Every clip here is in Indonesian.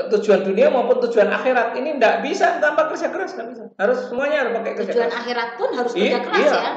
Tujuan dunia maupun tujuan akhirat ini tidak bisa tanpa kerja keras, nggak bisa. Harus semuanya harus pakai kerja keras. Tujuan akhirat pun harus kerja keras ya.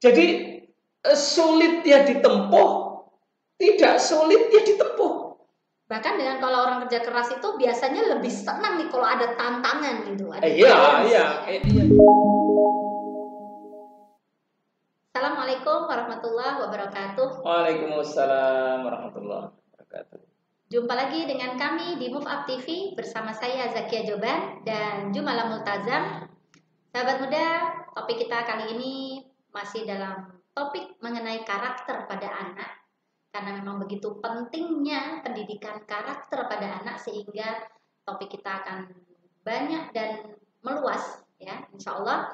Jadi sulit dia ditempuh, tidak sulit dia ditempuh. Bahkan dengan kalau orang kerja keras itu biasanya lebih senang nih kalau ada tantangan gitu. Iya. Assalamualaikum warahmatullahi wabarakatuh. Waalaikumsalam warahmatullahi wabarakatuh. Jumpa lagi dengan kami di Move Up TV bersama saya Zakia Joban dan Jumala Multazam. Sahabat muda, topik kita kali ini masih dalam topik mengenai karakter pada anak. Karena memang begitu pentingnya pendidikan karakter pada anak sehingga topik kita akan banyak dan meluas ya, insya Allah.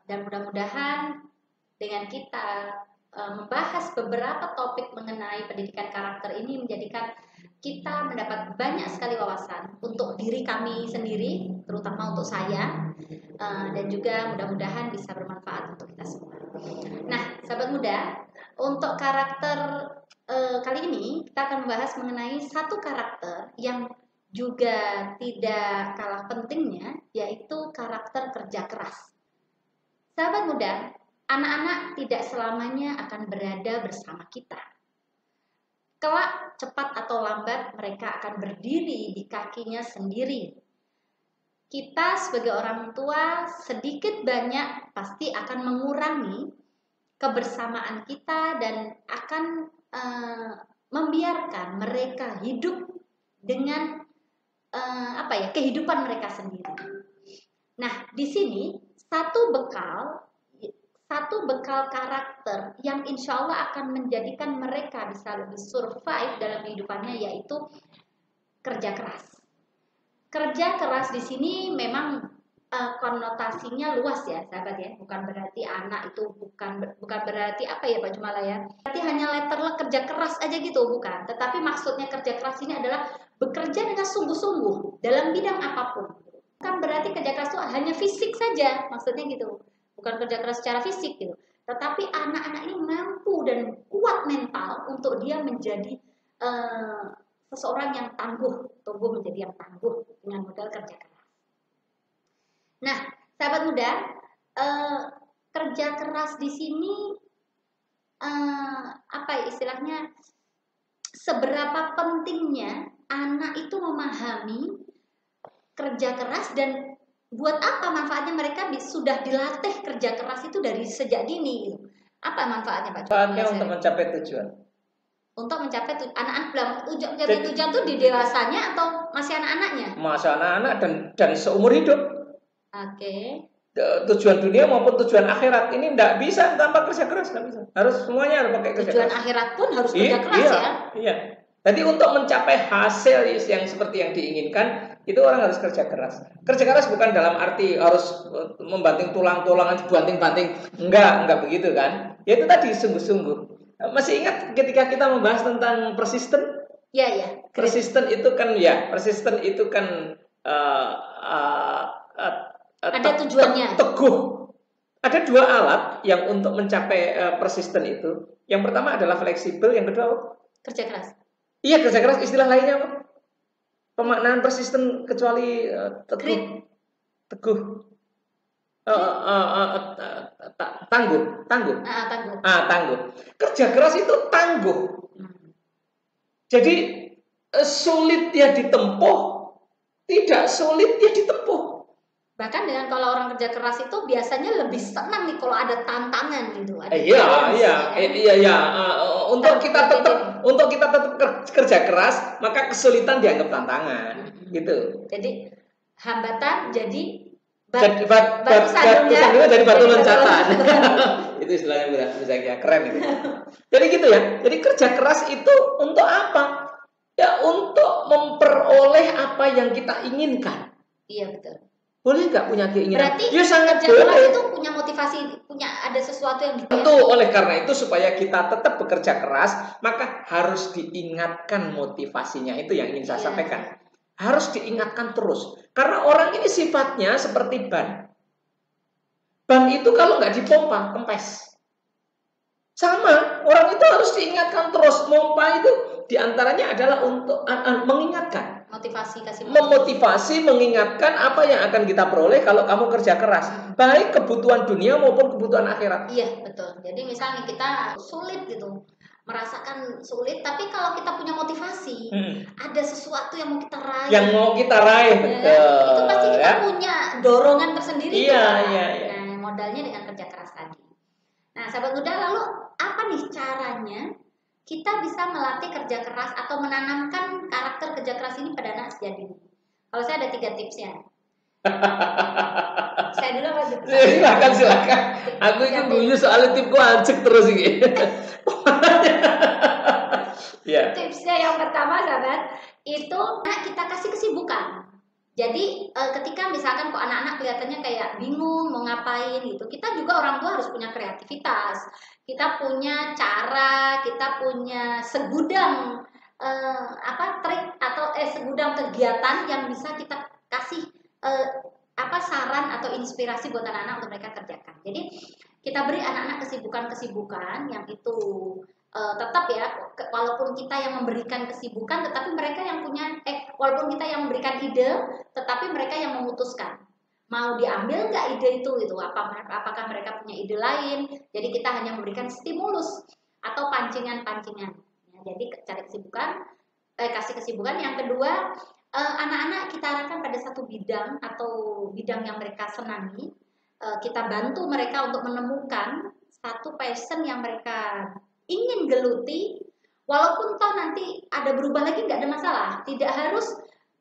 Dan mudah-mudahan dengan kita membahas beberapa topik mengenai pendidikan karakter ini menjadikan kita mendapat banyak sekali wawasan untuk diri kami sendiri, terutama untuk saya, dan juga mudah-mudahan bisa bermanfaat untuk kita semua. Nah, sahabat muda, untuk karakter kali ini kita akan membahas mengenai satu karakter yang juga tidak kalah pentingnya, yaitu karakter kerja keras. Sahabat muda, anak-anak tidak selamanya akan berada bersama kita. Kelak, cepat atau lambat, mereka akan berdiri di kakinya sendiri. Kita sebagai orang tua sedikit banyak pasti akan mengurangi kebersamaan kita dan akan membiarkan mereka hidup dengan kehidupan mereka sendiri. Nah, di sini satu bekal karakter yang insya Allah akan menjadikan mereka bisa lebih survive dalam kehidupannya, yaitu kerja keras. Kerja keras di sini memang konotasinya luas ya, sahabat ya. Bukan berarti anak itu bukan berarti apa ya Pak Jumala ya. Berarti hanya letternya kerja keras aja gitu, bukan. Tetapi maksudnya kerja keras ini adalah bekerja dengan sungguh-sungguh dalam bidang apapun. Bukan berarti kerja keras itu hanya fisik saja, maksudnya gitu. Bukan kerja keras secara fisik gitu, tetapi anak-anak ini mampu dan kuat mental untuk dia menjadi seseorang yang tangguh, tumbuh menjadi yang tangguh dengan modal kerja keras. Nah, sahabat muda, kerja keras di sini istilahnya seberapa pentingnya anak itu memahami kerja keras dan buat apa manfaatnya mereka sudah dilatih kerja keras itu dari sejak dini gitu. Apa manfaatnya Pak? Manfaatnya untuk mencapai tujuan. Untuk mencapai anak-anak mencapai tujuan itu di dewasanya atau masih anak-anaknya? Masih anak-anak dan seumur hidup. Oke. Tujuan dunia maupun tujuan akhirat ini tidak bisa tanpa kerja keras, nggak bisa. Harus semuanya harus pakai kerja keras. Tujuan akhirat pun harus kerja keras ya. Iya. Jadi untuk mencapai hasil yang seperti yang diinginkan, itu orang harus kerja keras. Kerja keras bukan dalam arti harus membanting tulang-tulangan, banting-banting. Enggak begitu kan. Ya itu tadi sungguh-sungguh. Masih ingat ketika kita membahas tentang persisten? Iya. Persisten itu kan ada tujuannya. Teguh. Ada dua alat yang untuk mencapai persisten itu. Yang pertama adalah fleksibel, yang kedua kerja keras. Iya, kerja keras, istilah lainnya apa? Pemaknaan persisten kecuali teguh. Tangguh. Tangguh. Kerja keras itu tangguh. Jadi sulit dia ditempuh, tidak sulit dia ditempuh. Bahkan dengan kalau orang kerja keras itu biasanya lebih senang nih kalau ada tantangan gitu. Untuk kita tetap kerja keras, maka kesulitan dianggap tantangan, gitu. Jadi hambatan jadi batu sandungan dari batu loncatan. Itu istilahnya bisa keren itu. Jadi gitu ya. Jadi kerja keras itu untuk apa? Ya untuk memperoleh apa yang kita inginkan. Iya betul. Boleh nggak punya keinginan? Berarti ya sangat kerja keras itu punya motivasi, ada sesuatu yang tentu. Oleh karena itu supaya kita tetap bekerja keras, maka harus diingatkan motivasinya. Itu yang ingin saya sampaikan. Harus diingatkan terus. Karena orang ini sifatnya seperti ban. Ban itu kalau nggak dipompa, kempes. Sama, orang itu harus diingatkan terus. Pompa itu diantaranya adalah untuk mengingatkan. Memotivasi, mengingatkan apa yang akan kita peroleh kalau kamu kerja keras, baik kebutuhan dunia maupun kebutuhan akhirat. Iya, betul. Jadi misalnya kita sulit gitu, merasakan sulit, tapi kalau kita punya motivasi, ada sesuatu yang mau kita raih. Betul. Itu pasti kita punya dorongan tersendiri. Iya. Nah, modalnya dengan kerja keras tadi. Nah, sahabat muda, lalu apa nih caranya kita bisa melatih kerja keras atau menanamkan karakter kerja keras ini pada anak sejak dini? Kalau saya ada 3 tipsnya. Saya dulu apa? Silakan. Aku itu guyu soal tipku ancek terus ini. Yeah. Tipsnya yang pertama, sahabat, itu kita kasih kesibukan. Jadi ketika misalkan kok anak-anak kelihatannya kayak bingung mau ngapain gitu, kita juga orang tua harus punya kreativitas. Kita punya cara, kita punya segudang trik atau segudang kegiatan yang bisa kita kasih saran atau inspirasi buat anak-anak untuk mereka kerjakan. Jadi kita beri anak-anak kesibukan-kesibukan yang itu tetap ya, walaupun kita yang memberikan kesibukan, tetapi mereka yang punya walaupun kita yang memberikan ide, tetapi mereka yang memutuskan mau diambil nggak ide itu gitu. Apakah mereka punya ide lain? Jadi kita hanya memberikan stimulus atau pancingan-pancingan. Ya, jadi cari kesibukan, kasih kesibukan. Yang kedua, anak-anak kita arahkan pada satu bidang atau bidang yang mereka senangi. Kita bantu mereka untuk menemukan satu passion yang mereka ingin geluti, walaupun toh nanti ada berubah lagi nggak ada masalah. Tidak harus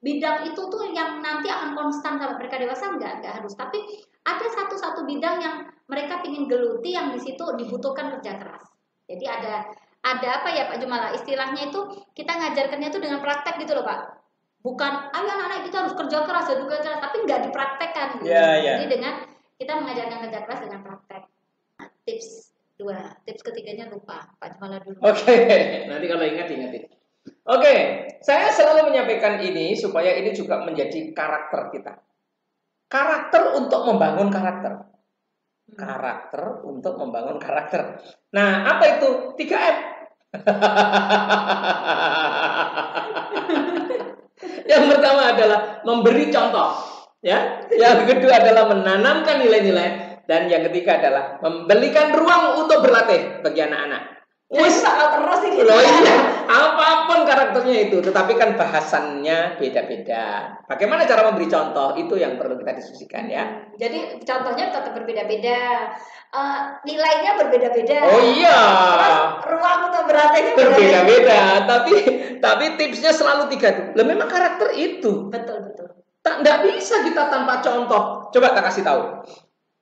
bidang itu tuh yang nanti akan konstan sampai mereka dewasa, nggak harus. Tapi ada satu bidang yang mereka ingin geluti, yang di situ dibutuhkan kerja keras. Jadi ada apa ya Pak Jumala, istilahnya itu kita ngajarkannya itu dengan praktek gitu loh Pak. Bukan ayo anak-anak kita harus kerja keras, tapi nggak dipraktekkan. Gitu. Yeah. Jadi dengan kita mengajarkan kerja keras dengan praktek. Nah, tips ketiganya lupa, Pak Jumala dulu. Oke. Nanti kalau ingatin. Oke, saya selalu menyampaikan ini supaya ini juga menjadi karakter kita. Karakter untuk membangun karakter. Karakter untuk membangun karakter. Nah, apa itu? 3M. Yang pertama adalah memberi contoh, ya. Yang kedua adalah menanamkan nilai-nilai, dan yang ketiga adalah memberikan ruang untuk berlatih bagi anak-anak. Wis terus ini. Apapun karakternya itu, tetapi kan bahasannya beda-beda. Bagaimana cara memberi contoh itu yang perlu kita diskusikan ya. Jadi contohnya tetap berbeda-beda, nilainya berbeda-beda. Oh iya. Terus ruang untuk berlatihnya berbeda-beda. Tapi tipsnya selalu 3 tuh. Lah memang karakter itu. Betul. Nggak bisa kita tanpa contoh. Coba tak kasih tahu.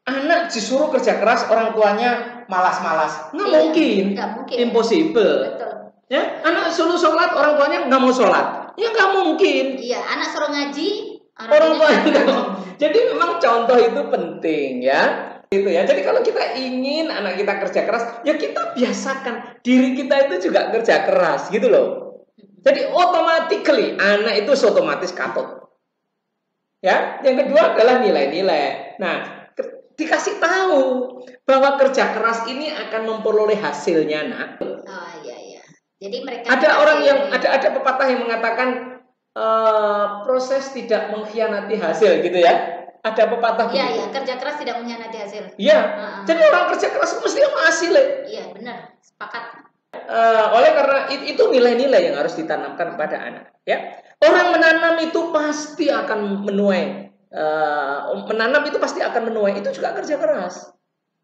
Anak disuruh kerja keras, orang tuanya malas-malas. Nggak mungkin. Impossible. Betul. Ya, anak suruh sholat, orang tuanya nggak mau sholat. Ya nggak mungkin. Iya, anak suruh ngaji, orang tuanya nggak mau. Jadi memang contoh itu penting ya. Itu ya. Jadi kalau kita ingin anak kita kerja keras, ya kita biasakan diri kita itu juga kerja keras gitu loh. Jadi automatically anak itu otomatis katut. Ya, yang kedua adalah nilai-nilai. Nah, dikasih tahu bahwa kerja keras ini akan memperoleh hasilnya, nak. Oh iya. Jadi mereka ada pepatah yang mengatakan proses tidak mengkhianati hasil gitu ya. Ada pepatah begitu. Iya, kerja keras tidak mengkhianati hasil. Iya. Jadi orang kerja keras mesti hasil. Iya, benar. Sepakat. Oleh karena itu nilai-nilai yang harus ditanamkan pada anak, ya. Orang menanam itu pasti akan menuai. Menanam itu pasti akan menuai. Itu juga kerja keras.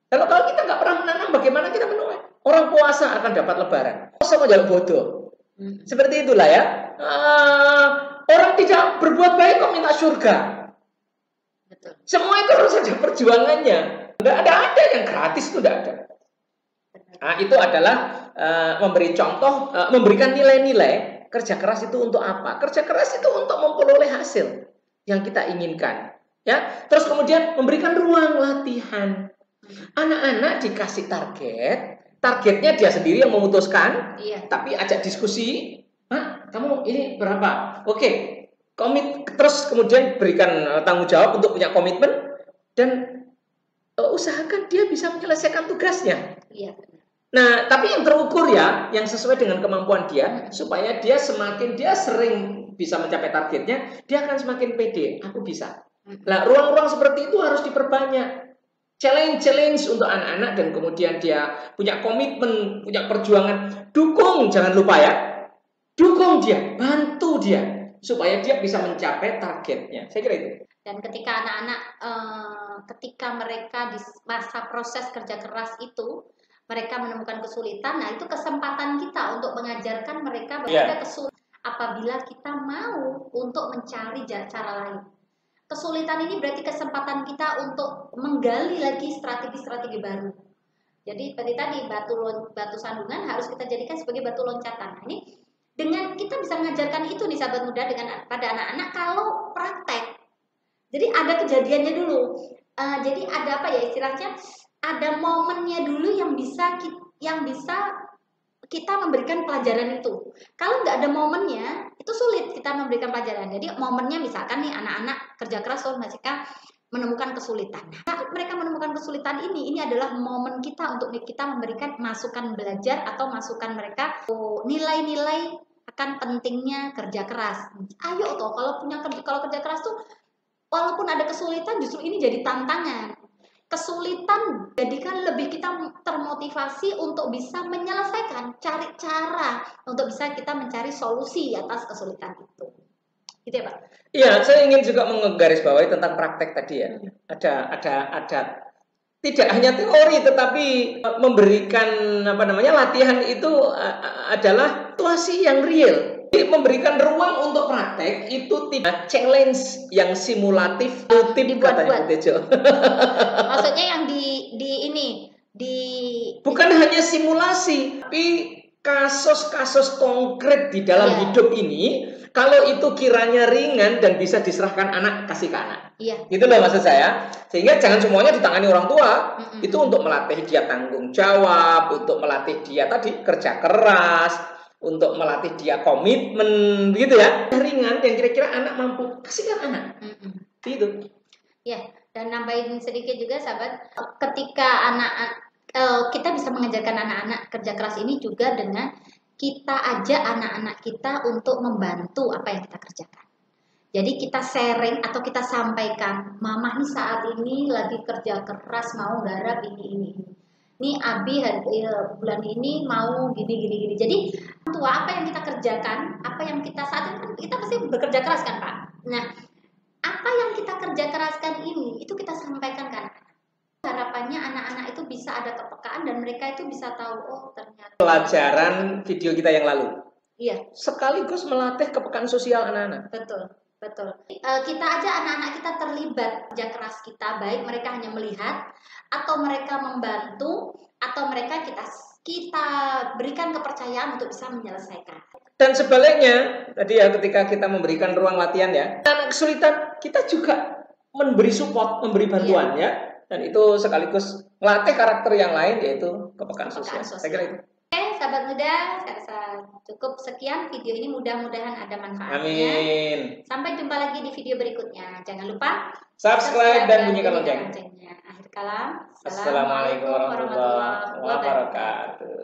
Kalau kita nggak pernah menanam, bagaimana kita menuai? Orang puasa akan dapat lebaran. Puasa menjadi bodoh. Seperti itulah ya. Orang tidak berbuat baik kok minta surga. Betul. Semua itu harus ada perjuangannya. Nggak ada yang gratis, itu nggak ada. Nah, itu adalah memberi contoh, memberikan nilai-nilai. Kerja keras itu untuk apa? Kerja keras itu untuk memperoleh hasil yang kita inginkan. Ya, terus kemudian memberikan ruang latihan. Anak-anak dikasih targetnya dia sendiri yang memutuskan. Iya. Tapi ajak diskusi. Kamu ini berapa? Oke, komit. Terus kemudian berikan tanggung jawab untuk punya komitmen dan usahakan dia bisa menyelesaikan tugasnya. Iya. Nah, tapi yang terukur ya, yang sesuai dengan kemampuan dia, supaya dia semakin dia sering bisa mencapai targetnya, dia akan semakin pede. Aku bisa. Nah, ruang-ruang seperti itu harus diperbanyak. Challenge untuk anak-anak dan kemudian dia punya komitmen, punya perjuangan. Dukung, jangan lupa ya. Dukung dia, bantu dia supaya dia bisa mencapai targetnya. Saya kira itu. Dan ketika anak-anak, ketika mereka di masa proses kerja keras itu, mereka menemukan kesulitan, nah itu kesempatan kita untuk mengajarkan mereka bahwa ada kesulitan apabila kita mau untuk mencari cara lain. Kesulitan ini berarti kesempatan kita untuk menggali lagi strategi-strategi baru. Jadi seperti tadi batu sandungan harus kita jadikan sebagai batu loncatan. Nah, ini dengan kita bisa mengajarkan itu nih sahabat muda pada anak-anak kalau praktek. Jadi ada kejadiannya dulu. Jadi ada apa ya istilahnya? Ada momennya dulu yang bisa kita memberikan pelajaran itu. Kalau nggak ada momennya, itu sulit kita memberikan pelajaran. Jadi momennya misalkan nih anak-anak kerja keras mereka menemukan kesulitan. Nah, mereka menemukan kesulitan ini adalah momen kita untuk kita memberikan masukan belajar atau masukan mereka nilai-nilai akan pentingnya kerja keras. Ayo toh kalau kerja keras tuh walaupun ada kesulitan justru ini jadi tantangan. Kesulitan jadikan lebih kita termotivasi untuk bisa menyelesaikan, cari cara untuk bisa kita mencari solusi atas kesulitan itu. Gitu ya Pak? Iya, saya ingin juga menggarisbawahi tentang praktek tadi ya. Ada tidak hanya teori tetapi memberikan latihan itu adalah situasi yang real. Memberikan ruang untuk praktek itu tidak challenge yang simulatif, katanya Bu Tejo. Maksudnya yang bukan hanya simulasi, tapi kasus-kasus konkret di dalam hidup ini. Kalau itu kiranya ringan dan bisa diserahkan anak, kasih ke anak. Iya. Gitu loh maksud saya. Sehingga jangan semuanya ditangani orang tua. Itu untuk melatih dia tanggung jawab, untuk melatih dia tadi kerja keras, untuk melatih dia komitmen, begitu ya. Ringan yang kira-kira anak mampu, kasihkan anak. Gitu. Ya, dan nambahin sedikit juga sahabat, ketika kita bisa mengajarkan anak-anak kerja keras ini juga dengan kita ajak anak-anak kita untuk membantu apa yang kita kerjakan. Jadi kita sharing atau kita sampaikan, mama nih saat ini lagi kerja keras mau garap ini. Nih Abi bulan ini mau gini. Jadi tua apa yang kita kerjakan, apa yang kita saat ini kan kita pasti bekerja keras kan Pak. Nah, apa yang kita kerja keraskan ini itu kita sampaikan kan. Harapannya anak-anak itu bisa ada kepekaan dan mereka itu bisa tahu ternyata pelajaran video kita yang lalu. Iya. Sekaligus melatih kepekaan sosial anak-anak. Betul. Kita aja anak-anak kita terlibat kerja keras kita, baik mereka hanya melihat atau mereka membantu atau mereka kita berikan kepercayaan untuk bisa menyelesaikan. Dan sebaliknya, tadi ya ketika kita memberikan ruang latihan ya, anak kesulitan kita juga memberi support, memberi bantuan ya. Dan itu sekaligus melatih karakter yang lain yaitu kepekaan sosial. Saya kira itu. Oke, sahabat muda, saya rasa cukup sekian video ini, mudah-mudahan ada manfaatnya. Amin. Sampai jumpa lagi di video berikutnya. Jangan lupa subscribe dan bunyikan loncengnya. Akhir kalam. Assalamualaikum warahmatullahi wabarakatuh.